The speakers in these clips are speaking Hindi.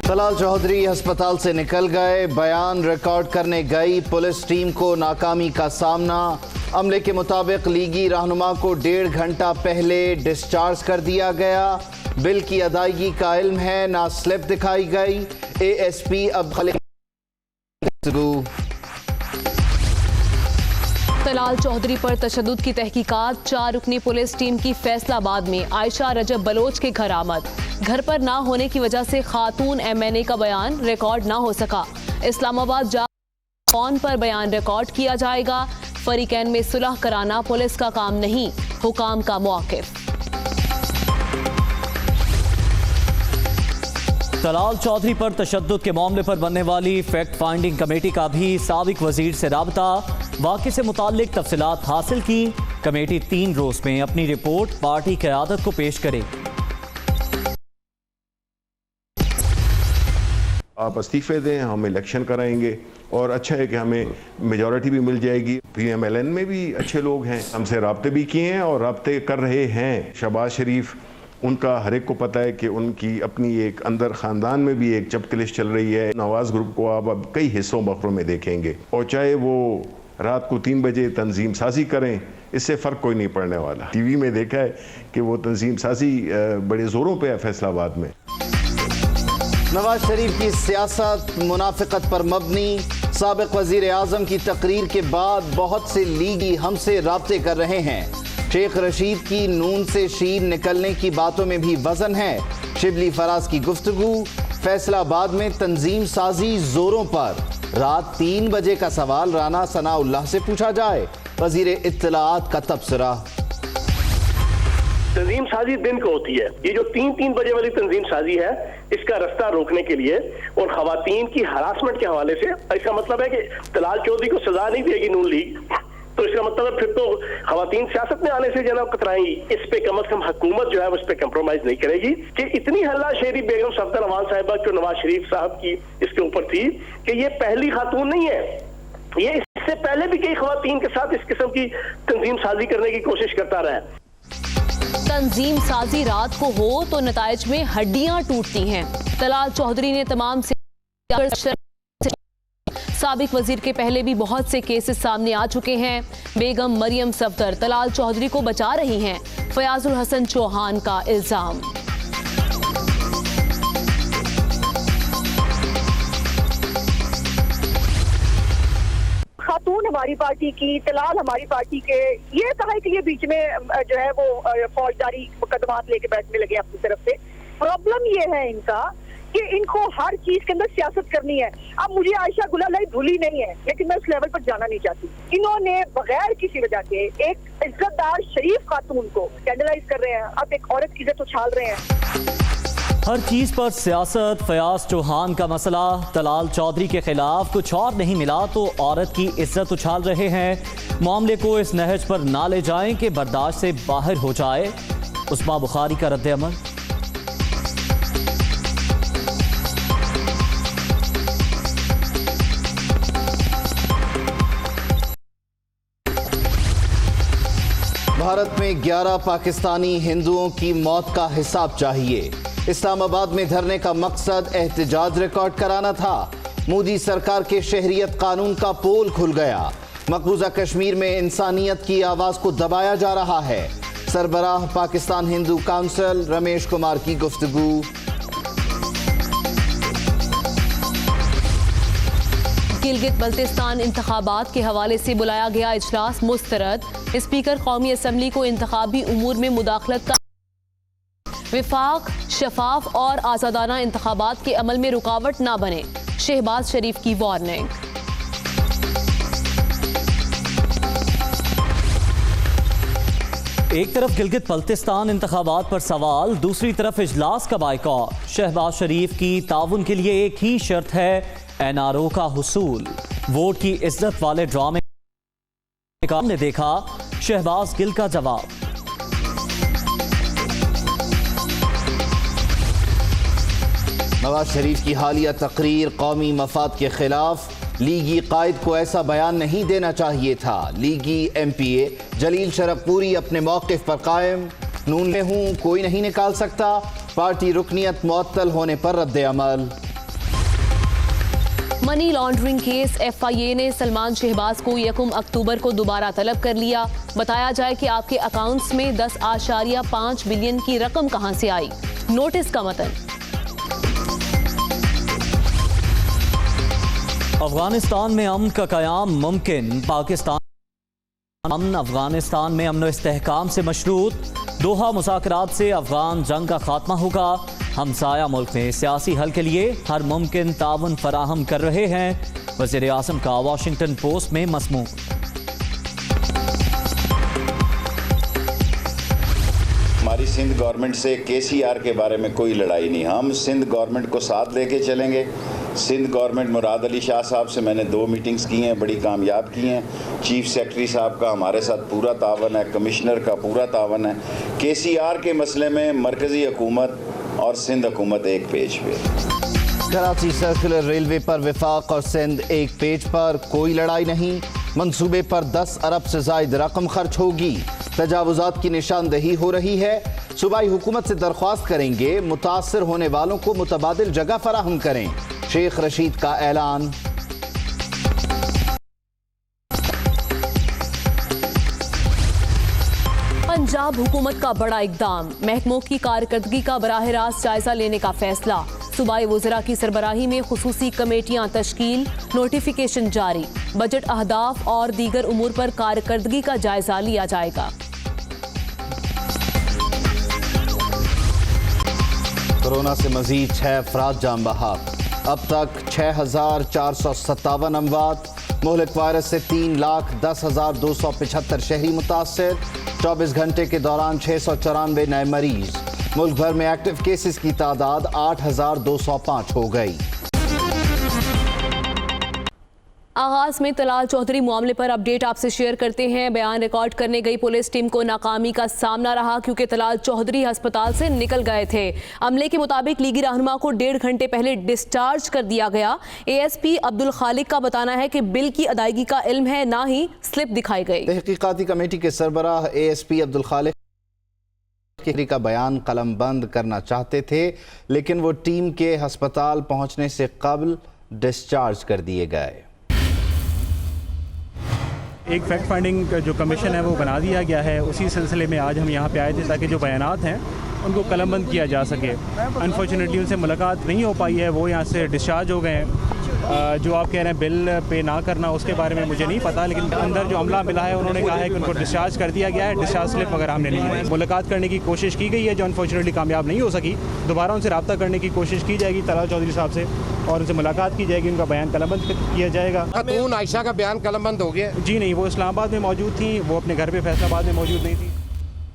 तलाल चौधरी अस्पताल से निकल गए, बयान रिकॉर्ड करने गई पुलिस टीम को नाकामी का सामना। अमले के मुताबिक लीगी रहनुमा को 1.5 घंटा पहले डिस्चार्ज कर दिया गया। बिल की अदायगी का इल्म है, ना स्लिप दिखाई गई। एएसपी अब तलाल चौधरी पर तशद्दुद की तहकीकात। 4 रुकनी पुलिस टीम की फैसलाबाद में आयशा रजब बलोच के घर आमद। घर पर ना होने की वजह से खातून एमएनए का बयान रिकॉर्ड ना हो सका। इस्लामाबाद जा फोन पर बयान रिकॉर्ड किया जाएगा। फरीकैन में सुलह कराना पुलिस का काम नहीं, हुकाम का मौक़िफ़। तलाल चौधरी पर तशद्दुद के मामले पर बनने वाली फैक्ट फाइंडिंग कमेटी का भी साबिक वजीर से राबता। वाक़े से मुताल्लिक तफसीलात हासिल की। कमेटी 3 रोज़ में अपनी रिपोर्ट पार्टी क़यादत को पेश करे। आप इस्तीफे दें, हम इलेक्शन कराएंगे और अच्छा है कि हमें मेजॉरिटी भी मिल जाएगी। PMLN में भी अच्छे लोग हैं, हमसे राब्ते भी किए हैं और राब्ते कर रहे हैं। शहबाज शरीफ, उनका हर एक को पता है कि उनकी अपनी एक अंदर ख़ानदान में भी एक चपकलिश चल रही है। नवाज़ ग्रुप को आप अब कई हिस्सों बखरों में देखेंगे और चाहे वो रात को 3 बजे तंजीम साजी करें, इससे फ़र्क कोई नहीं पड़ने वाला। TV में देखा है कि वो तंजीम साजी बड़े ज़ोरों पे है फैसलाबाद में। नवाज शरीफ की सियासत मुनाफिकत पर मबनी। साबिक वजीर आज़म की तकरीर के बाद बहुत से लीगी हमसे राब्ते कर रहे हैं। शेख रशीद की नून से शीन निकलने की बातों में भी वजन है। शिबली फराज की गुफ्तगू। फैसलाबाद में तंजीम साजी जोरों पर। रात 3 बजे का सवाल राना सनाउल्लाह से पूछा जाए। वजीर इत्तलाआत का तबसरा। तंजीम साजी दिन को होती है। ये जो 3-3 बजे वाली तंजीम साजी है, इसका रास्ता रोकने के लिए और खवातीन की हरासमेंट के हवाले से, इसका मतलब है कि तलाल चौधरी को सजा नहीं देगी नून लीग, तो इसका मतलब है फिर तो खवातीन सियासत में आने से जनाब कतराएंगी। इस पे कम से कम हुकूमत जो है उस पे कंप्रोमाइज नहीं करेगी कि इतनी हल्ला शेरी बेगम सफदर अवान साहिबा जो नवाज शरीफ साहब की इसके ऊपर थी कि ये पहली खातून नहीं है, ये इससे पहले भी कई खवातीन के साथ इस किस्म की तंजीम साजी करने की कोशिश करता रहा है। तंजीम साजी रात को हो तो नताइज में हड्डियां टूटती हैं। तलाल चौधरी ने तमाम साबिक वजीर के पहले भी बहुत से केसेस सामने आ चुके हैं। बेगम मरियम सफदर तलाल चौधरी को बचा रही हैं, फयाजुल हसन चौहान का इल्जाम। खातून हमारी पार्टी की, तलाल हमारी पार्टी के, ये कहा है कि ये बीच में जो है वो फौजदारी मुकदमात लेके बैठने लगे अपनी तरफ से। प्रॉब्लम ये है इनका कि इनको हर चीज के अंदर सियासत करनी है। अब मुझे आयशा गुलालाई भूली नहीं है, लेकिन मैं उस लेवल पर जाना नहीं चाहती। इन्होंने बगैर किसी वजह के एक इज्जतदार शरीफ खातून को स्कैंडलाइज कर रहे हैं, अब एक औरत की इज्जत उछाल रहे हैं। हर चीज पर सियासत। फयाज चौहान का मसला। तलाल चौधरी के खिलाफ कुछ और नहीं मिला तो औरत की इज्जत उछाल रहे हैं। मामले को इस नहज पर ना ले जाएं कि बर्दाश्त से बाहर हो जाए। उस्मा बुखारी का रद्द अमल। भारत में 11 पाकिस्तानी हिंदुओं की मौत का हिसाब चाहिए। इस्लामाबाद में धरने का मकसद एहतजाज रिकॉर्ड कराना था। मोदी सरकार के शहरियत कानून का पोल खुल गया। मकबूजा कश्मीर में इंसानियत की आवाज को दबाया जा रहा है। सरबराह पाकिस्तान हिंदू काउंसिल रमेश कुमार की गुफ्तगू। गिलगित बल्तिस्तान इंतखाबात के हवाले से बुलाया गया इजलास मुस्तरद। स्पीकर कौमी असम्बली को इंतखाबी उमूर में मुदाखलत का विफाक शफाफ और आज़ादाना इंतखाबात के अमल में रुकावट ना बने, शहबाज शरीफ की वार्निंग। एक तरफ गिलगित बल्तिस्तान इंतखाबात पर सवाल, दूसरी तरफ इजलास का बाइकॉट। शहबाज शरीफ की ताउन के लिए एक ही शर्त है, NRO का हुसूल। वोट की इज्जत वाले ड्रामे ने देखा शहबाज गिल का जवाब। नवाज शरीफ की हालिया तकरीर कौमी मफाद के खिलाफ। लीगी कायद को ऐसा बयान नहीं देना चाहिए था। लीगी MPA जलील शरफपुरी अपने मौक़िफ़ पर कायम। नून में हूँ, कोई नहीं निकाल सकता। पार्टी रुकनियत मुअत्तल होने पर रद्द अमल। मनी लॉन्ड्रिंग केस FIA ने सलमान शहबाज को 1 अक्टूबर को दोबारा तलब कर लिया। बताया जाए कि आपके अकाउंट्स में 10.5 बिलियन की रकम कहां से आई। नोटिस का मतन। अफगानिस्तान में अमन का कयाम मुमकिन। अफगानिस्तान में अमन व इस्तेहकाम से मशरूत। दोहा मुज़ाकरात से अफगान जंग का खात्मा होगा। हमसाया मुल्क में सियासी हल के लिए हर मुमकिन ताउन फराहम कर रहे हैं। वज़ीर आज़म का वाशिंगटन पोस्ट में मज़मून। हमारी सिंध गवर्नमेंट से KCR के बारे में कोई लड़ाई नहीं। हम सिंध गवर्नमेंट को साथ लेके चलेंगे। सिंध गवर्नमेंट मुराद अली शाह साहब से मैंने 2 मीटिंग्स की हैं, बड़ी कामयाब की हैं। चीफ सेक्रेटरी साहब का हमारे साथ पूरा तावन है, कमिश्नर का पूरा तावन है। KCR के मसले में मरकज़ी हुकूमत और सिंध हुकूमत एक पेज पे। कराची सर्कुलर रेलवे पर वफाक और सिंध एक पेज पर, कोई लड़ाई नहीं। मंसूबे पर 10 अरब से ज़ायद रकम खर्च होगी। तजावुज़ात की निशानदही हो रही है। सूबाई हुकूमत से दरख्वास्त करेंगे मुतासर होने वालों को मुतबादिल जगह फराहम करें। शेख रशीद का ऐलान। पंजाब हुकूमत का बड़ा इकदाम। महकमों की कारकर्दगी का बराह रास्त जायजा लेने का फैसला। सूबाई वज़रा की सरबराही में खुसूसी कमेटियां तश्कील। नोटिफिकेशन जारी। बजट अहदाफ और दीगर उमूर पर कारकर्दगी का जायजा लिया जाएगा। कोरोना से मजीद 6 अफराद जान बहक। अब तक 6,457 अमवात। मुहलिक वायरस से 3,10,275 शहरी मुतासर। 24 घंटे के दौरान 694 नए मरीज। मुल्क भर में एक्टिव केसेस की तादाद 8,205 हो गई। आगाज में तलाल चौधरी मामले पर अपडेट आपसे शेयर करते हैं। बयान रिकॉर्ड करने गई पुलिस टीम को नाकामी का सामना रहा क्योंकि तलाल चौधरी अस्पताल से निकल गए थे। अमले के मुताबिक लीगी रहनुमा को 1.5 घंटे पहले डिस्चार्ज कर दिया गया। ASP अब्दुल खालिक का बताना है कि बिल की अदायगी का इल्म है, ना ही स्लिप दिखाई गई। तहकीकाती कमेटी के सरबराह ASP अब्दुल खालिक का बयान कलमबंद करना चाहते थे, लेकिन वो टीम के अस्पताल पहुंचने से कबल डिस्चार्ज कर दिए गए। एक फैक्ट फाइंडिंग जो कमीशन है वो बना दिया गया है। उसी सिलसिले में आज हम यहाँ पे आए थे ताकि जो बयानात हैं उनको कलमबंद किया जा सके। अनफॉर्चुनेटली उनसे मुलाकात नहीं हो पाई है, वो यहाँ से डिस्चार्ज हो गए हैं। जो आप कह रहे हैं बिल पे ना करना, उसके बारे में मुझे नहीं पता, लेकिन अंदर जो अमला मिला है उन्होंने कहा है कि उनको डिस्चार्ज कर दिया गया है। डिस्चार्ज स्लिप वगैरह हमने नहीं ली। मुलाकात करने की कोशिश की गई है जो अनफॉर्चुनेटली कामयाब नहीं हो सकी। दोबारा उनसे रब्ता करने की कोशिश की जाएगी तलाल चौधरी साहब से और उनसे मुलाकात की जाएगी, उनका बयान कलमबंद किया जाएगा। खातून आयशा का बयान कलमबंद हो गया? जी नहीं, वो इस्लामाबाद में मौजूद थी, वो अपने घर पे फैसलाबाद में मौजूद नहीं थी।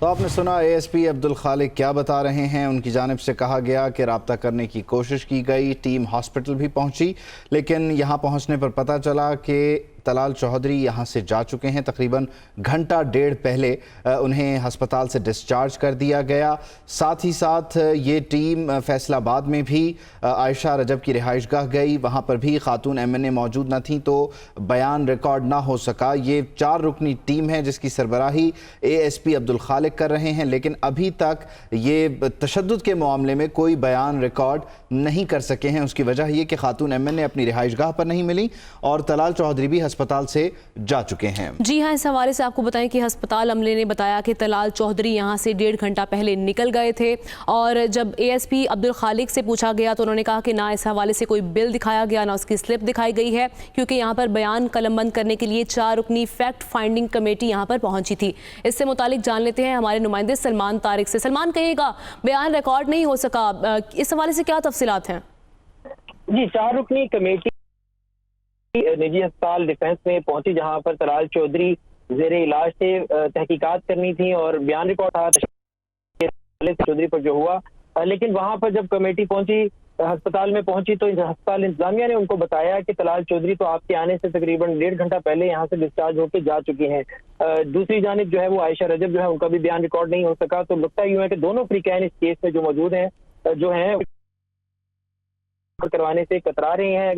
तो आपने सुना ASP अब्दुल खालिक क्या बता रहे हैं। उनकी जानिब से कहा गया कि रब्ता करने की कोशिश की गई, टीम हॉस्पिटल भी पहुंची, लेकिन यहाँ पहुंचने पर पता चला कि तलाल चौधरी यहाँ से जा चुके हैं। तकरीबन घंटा 1.5 पहले उन्हें हस्पताल से डिस्चार्ज कर दिया गया। साथ ही साथ ये टीम फैसलाबाद में भी आयशा रजब की रिहाइशगाह गई, वहाँ पर भी खातून MNA मौजूद न थी तो बयान रिकॉर्ड ना हो सका। ये 4 रुकनी टीम है जिसकी सरबराही ASP अब्दुल खालिक कर रहे हैं, लेकिन अभी तक ये तशद्दुद के मामले में कोई बयान रिकॉर्ड नहीं कर सके हैं। उसकी वजह ये कि खातून MNA अपनी रिहाइशगाह पर नहीं मिली और तलाल चौधरी भी अस्पताल से जा चुके हैं। जी हाँ, इस हवाले से आपको बताएं कि अस्पताल अमले ने बताया कि तलाल चौधरी यहाँ से 1.5 घंटा पहले निकल गए थे और जब ASP अब्दुल खालिक से पूछा गया तो उन्होंने कहा कि ना इस हवाले से कोई बिल दिखाया गया, ना उसकी स्लिप दिखाई गई है, क्योंकि यहाँ पर बयान कलमबंद करने के लिए 4 रुकनी फैक्ट फाइंडिंग कमेटी यहाँ पर पहुंची थी। इससे मुतालिक जान लेते हैं हमारे नुमाइंदे सलमान तारिक से। सलमान, कहिएगा, बयान रिकॉर्ड नहीं हो सका, इस हवाले से क्या तफसीलात हैं? जी, 4 रुकनी कमेटी निजी अस्पताल डिफेंस में पहुंची जहां पर तलाल चौधरी जेरे इलाज से तहकीकात करनी थी और बयान रिकॉर्ड था चौधरी पर जो हुआ। लेकिन वहां पर जब कमेटी पहुंची, अस्पताल में पहुंची, तो अस्पताल इंतजामिया ने उनको बताया कि तलाल चौधरी तो आपके आने से तकरीबन 1.5 घंटा पहले यहाँ से डिस्चार्ज होकर जा चुकी हैं। दूसरी जानिब जो है वो आयशा रजब जो है उनका भी बयान रिकॉर्ड नहीं हो सका। तो लगता यूं है कि दोनों फ्रीकैन इस केस में जो मौजूद हैं जो हैं करवाने से कतरा रहे हैं।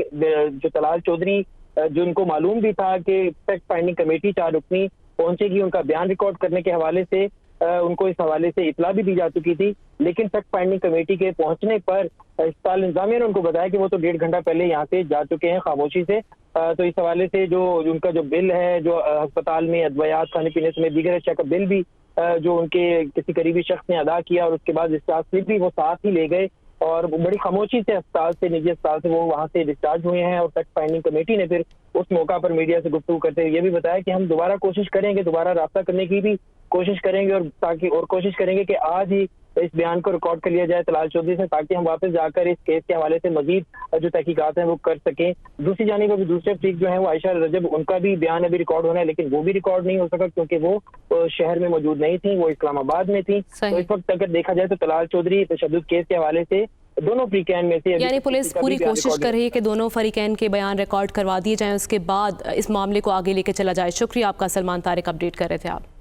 जो तलाल चौधरी, जो उनको मालूम भी था कि फैक्ट फाइंडिंग कमेटी 4 रुकनी पहुंचेगी, उनका बयान रिकॉर्ड करने के हवाले से उनको इस हवाले से इतला भी दी जा चुकी थी, लेकिन फैक्ट फाइंडिंग कमेटी के पहुंचने पर अस्पताल इंतजामिया ने उनको बताया कि वो तो 1.5 घंटा पहले यहाँ से जा चुके हैं खामोशी से। तो इस हवाले से जो उनका जो बिल है, जो अस्पताल में अदवायात, खाने पीने समेत दीगर चेकअप बिल भी जो उनके किसी करीबी शख्स ने अदा किया और उसके बाद डिस्चार्ज स्लिप भी वो साथ ही ले गए और बड़ी खामोशी से अस्पताल से, निजी अस्पताल से वो वहाँ से डिस्चार्ज हुए हैं। और फैक्ट फाइंडिंग कमेटी ने फिर उस मौका पर मीडिया से गुफ्तगू करते हुए ये भी बताया कि हम दोबारा कोशिश करेंगे, दोबारा राब्ता करने की भी कोशिश करेंगे और कोशिश करेंगे कि आज ही इस बयान को रिकॉर्ड कर लिया जाए तलाल चौधरी से, ताकि हम वापस जाकर इस केस के हवाले से मजीद जो तहकीकात हैं वो कर सकें। दूसरी जानिब अभी दूसरे फरीक जो है वो आयशा रजब, उनका भी बयान अभी रिकॉर्ड होना है, लेकिन वो भी रिकॉर्ड नहीं हो सका क्योंकि वो शहर में मौजूद नहीं थी, वो इस्लामाबाद में थी। तो इस वक्त अगर देखा जाए तो तलाल चौधरी तशद्दुद केस के हवाले से दोनों फरीकैन में से, यानी पुलिस पूरी कोशिश कर रही है कि दोनों फरीकैन के बयान रिकॉर्ड करवा दिए जाएं, उसके बाद इस मामले को आगे लेके चला जाए। शुक्रिया आपका सलमान तारिक, अपडेट कर रहे थे आप।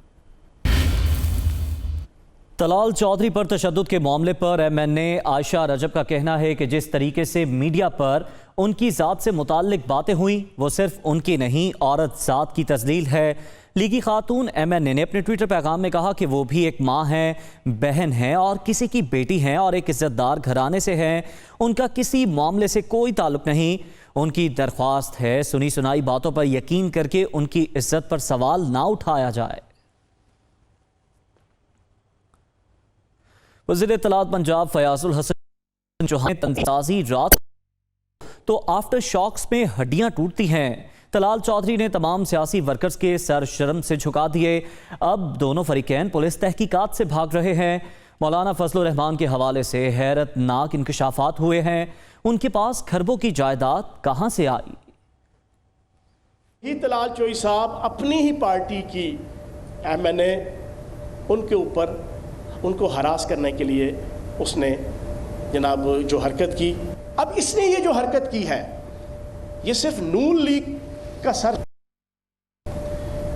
तलाल चौधरी पर तशद्दुद के मामले पर MNA आयशा रजब का कहना है कि जिस तरीके से मीडिया पर उनकी ज़ात से मुताल्लिक बातें हुई वो सिर्फ उनकी नहीं, औरत ज़ात की तज़लील है। लीगी खातून MNA ने अपने ट्विटर पैगाम में कहा कि वो भी एक माँ हैं, बहन हैं और किसी की बेटी हैं और एक इज़्ज़तदार घराने से हैं। उनका किसी मामले से कोई ताल्लुक़ नहीं। उनकी दरख्वास्त है सुनी सुनाई बातों पर यकीन करके उनकी इज़्ज़त पर सवाल ना उठाया जाए। वज़ीर इत्तलात पंजाब फयाजुल हसन चौहान तंज़ाज़ी रात तो आफ्टर शॉक्स में हड्डियां टूटती हैं। तलाल चौधरी ने तमाम सियासी वर्कर्स के सर शर्म से झुका दिए। अब दोनों फरीकैन पुलिस तहकीकात से भाग रहे हैं। मौलाना फजलुर रहमान के हवाले से हैरतनाक इंकशाफात हुए हैं। उनके पास खरबों की जायदाद कहाँ से आई? तलाल चौधरी साहब अपनी ही पार्टी की MNA, उनके ऊपर उनको हरास करने के लिए उसने जनाब जो हरकत की। अब इसने ये जो हरकत की है ये सिर्फ नून लीग का सर,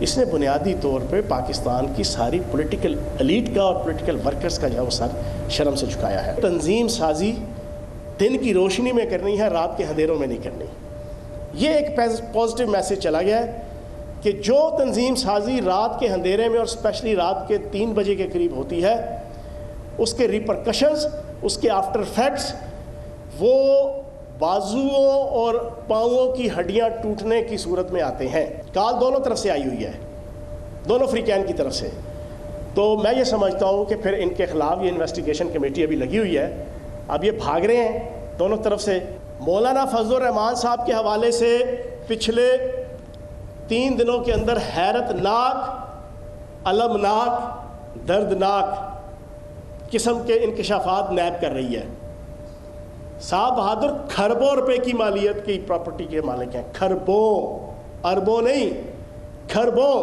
इसने बुनियादी तौर पे पाकिस्तान की सारी पॉलिटिकल एलीट का और पॉलिटिकल वर्कर्स का जो सर शर्म से झुकाया है। तंजीम साजी दिन की रोशनी में करनी है, रात के अंधेरों में नहीं करनी। ये एक पॉजिटिव मैसेज चला गया है कि जो तंजीम साजी रात के अंधेरे में और स्पेशली रात के 3 बजे के करीब होती है उसके रिपरकशंस, उसके आफ्टर इफेक्ट्स वो बाजुओं और पाँवों की हड्डियां टूटने की सूरत में आते हैं। काल दोनों तरफ से आई हुई है, दोनों फरीकैन की तरफ से। तो मैं ये समझता हूँ कि फिर इनके खिलाफ ये इन्वेस्टिगेशन कमेटी अभी लगी हुई है। अब ये भाग रहे हैं दोनों तरफ से। मौलाना फजलुर रहमान साहब के हवाले से पिछले 3 दिनों के अंदर हैरतनाक, अलमनाक, दर्दनाक किस्म के इंकशाफात नैब कर रही है। साहब बहादुर खरबों रुपए की मालियत की प्रॉपर्टी के मालिक हैं, खरबों, अरबों नहीं, खरबों।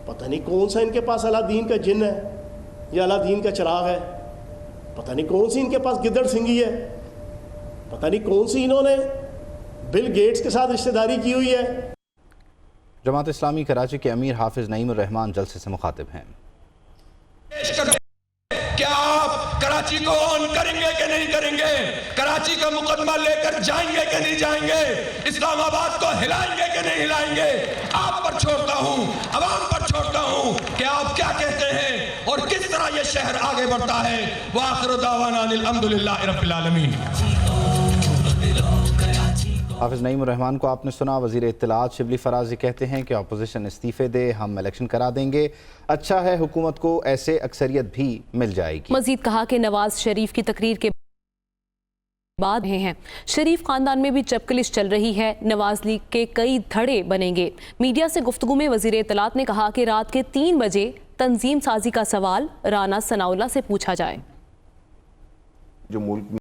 पता नहीं कौन सा इनके पास अलादीन का जिन है या अलादीन का चिराग है, पता नहीं कौन सी इनके पास गिद्दड़ सिंगी है, पता नहीं कौन सी इन्होंने बिल गेट्स के साथ रिश्तेदारी की हुई है। जमात इस्लामी कराची के अमीर हाफिज नईम उर रहमान जलसे से मुखातिब हैं। क्या आप कराची को ऑन करेंगे कि नहीं करेंगे? कराची का मुकदमा लेकर जाएंगे कि नहीं जाएंगे? इस्लामाबाद को हिलाएंगे कि नहीं हिलाएंगे? आप पर छोड़ता हूं, अवाम पर छोड़ता हूं कि आप क्या कहते हैं और किस तरह ये शहर आगे बढ़ता है। व आखिर दावाना अल्हम्दुलिल्लाहि रब्बिल आलमीन। हाफिज नईम उर रहमान को आपने सुना। वज़ीर इत्तलात शिबली फराजी कहते हैं कि अपोजिशन इस्तीफ़े दे, हम इलेक्शन करा देंगे। अच्छा है हुकूमत को ऐसे अक्सरियत भी मिल जाएगी। मजीद कहा कि नवाज शरीफ की तकरीर के बाद हैं, शरीफ खानदान में भी चपकलिश चल रही है। नवाज लीग के कई धड़े बनेंगे। मीडिया से गुफ्तगू में वज़ीर इत्तलात ने कहा कि रात के 3 बजे तंजीम साजी का सवाल राना सनाउल्लाह से पूछा जाए। जो मुल्क